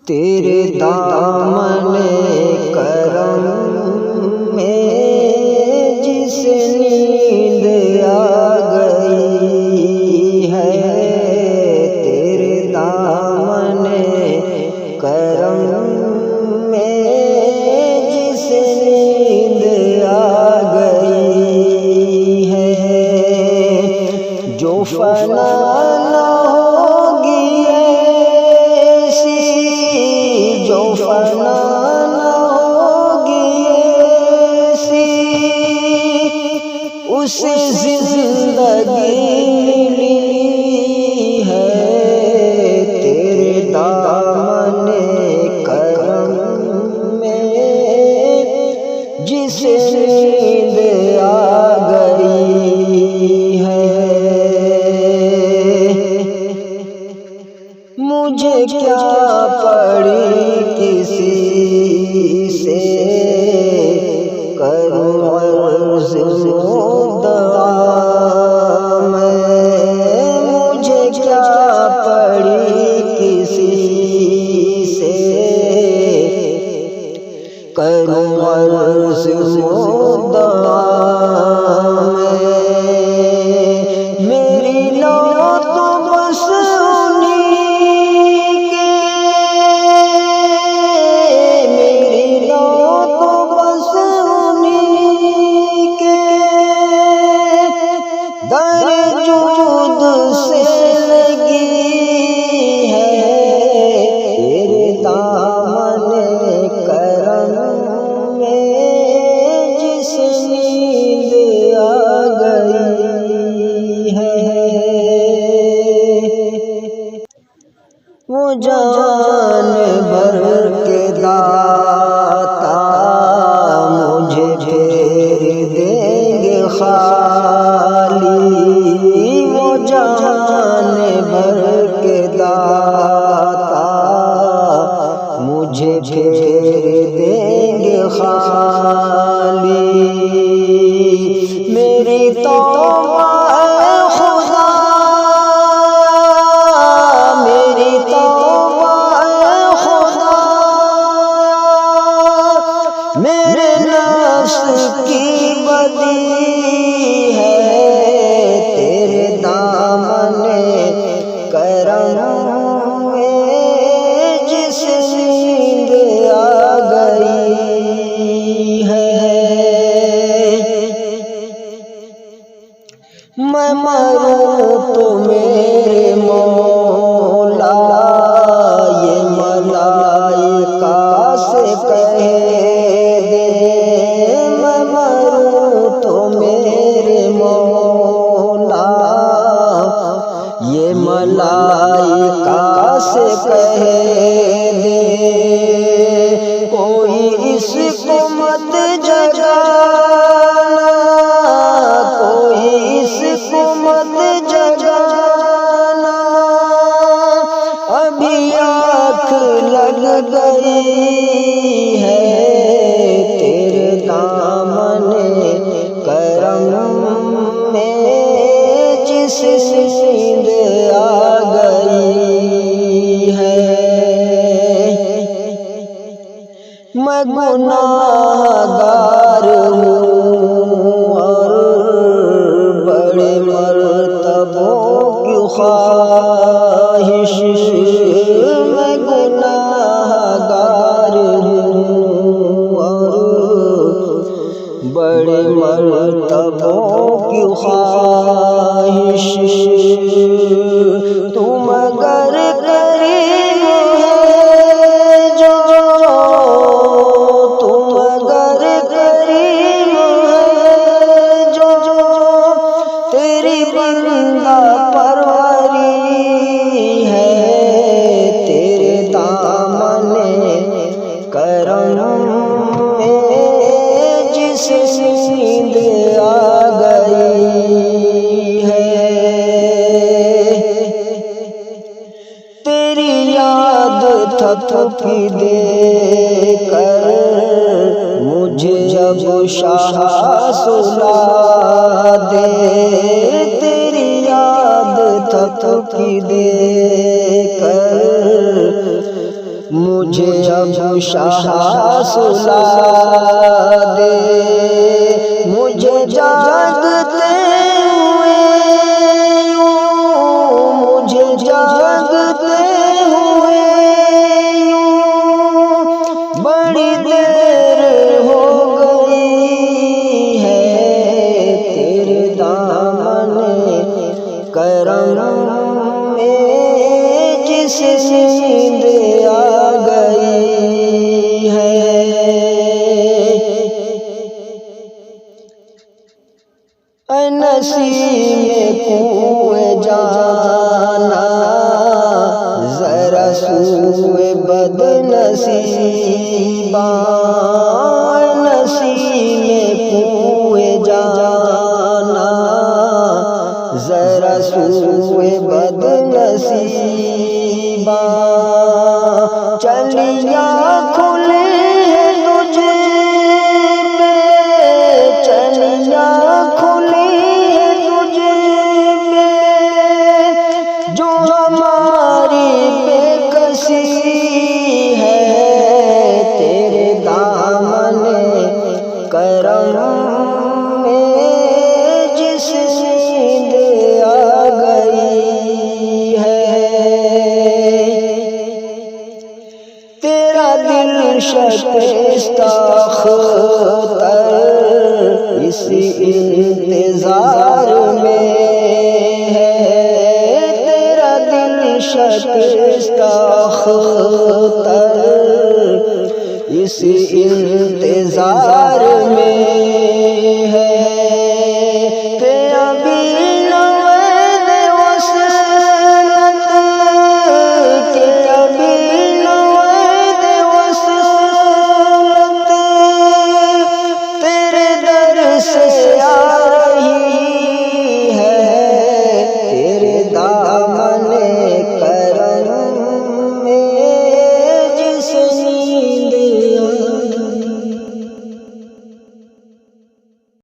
तेरे दामने करम में जिस नींद आ गई है, तेरे दामने करम में जिस नींद आ गई है, जो फना न होगी ऐसी, जो फना न होगी ऐसी, उसे जिंदगी मिली है, तेरे दामने करम में जिस नींद आ गई है। मुझे क्या पड़ी किसी से करूं अर्ज़ दुआ मैं, मुझे क्या पड़ी किसी से करूं अर्ज़ दुआ मेरी लो तो बस दर्जूद से लगी है, तेरे दामने करम में जिस नींद आ गई है। वो जान भर के दाता मुझे फेर देंगे खाली, वो जान भर के दाता मुझे फेर देंगे खाली। मेरी तौबा है खुदा, मेरी तौबा है खुदा, मेरे नफ्स की बदी है, तेरे दामने करम में जिस नींद आ गई है। मैं मरूं तो मेरे मौला ये मलाइका से कह दे, मैं मरूं तो मेरे मौला ये मलाइका से कह दे, कोई इसको मत जगाना, कोई इसको मत जगाना, अभी आँख लग गई है, तेरे दामने करम में जिस नींद आ गई है। मैं गुनाहगार हूँ और बड़े मर्तबों की ख्वाहिश, मैं गुनाहगार हूँ और बड़े मर्तबों की ख्वाहिश, तुम अगर करीम है जो, तुम अगर करीम है जो, तेरी बंदा परवरी है, तेरे दामने करम में जिस नींद आ गई है। तेरी याद थपथपी दे कर मुझे जब शाह सुला दे, तेरी याद थपथपी दे कर मुझे अब शाह सुला दे, मुझे जागते हुए यूं, मुझे जागते हुए यूं बड़ी देर हो गई है, तेरे दामन करम में जिस नींद आ गई है। नसीब कुए जाना जरा सूए बदनसीबा, नसीब कुए जाना जरा सूए बदनसीबा, चलिया खुले तुझे पे, चलिया जो हमारी बेकसी है, तेरे दामन करम में जिस नींद आ गई है। तेरा दिल शकिस्ता खतर इसी इंतजार में है, शकिस्ता खतर इस इंतजार में